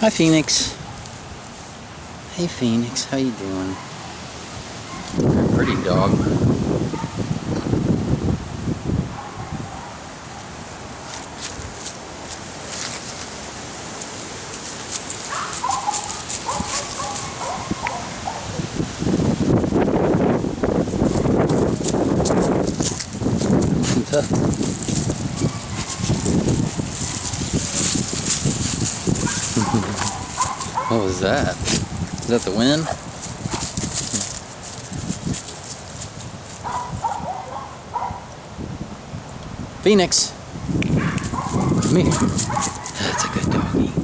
Hi, Pheonix. Hey, Pheonix, how you doing? You're a pretty dog. What was that? Is that the wind? Pheonix, come here. That's a good doggy.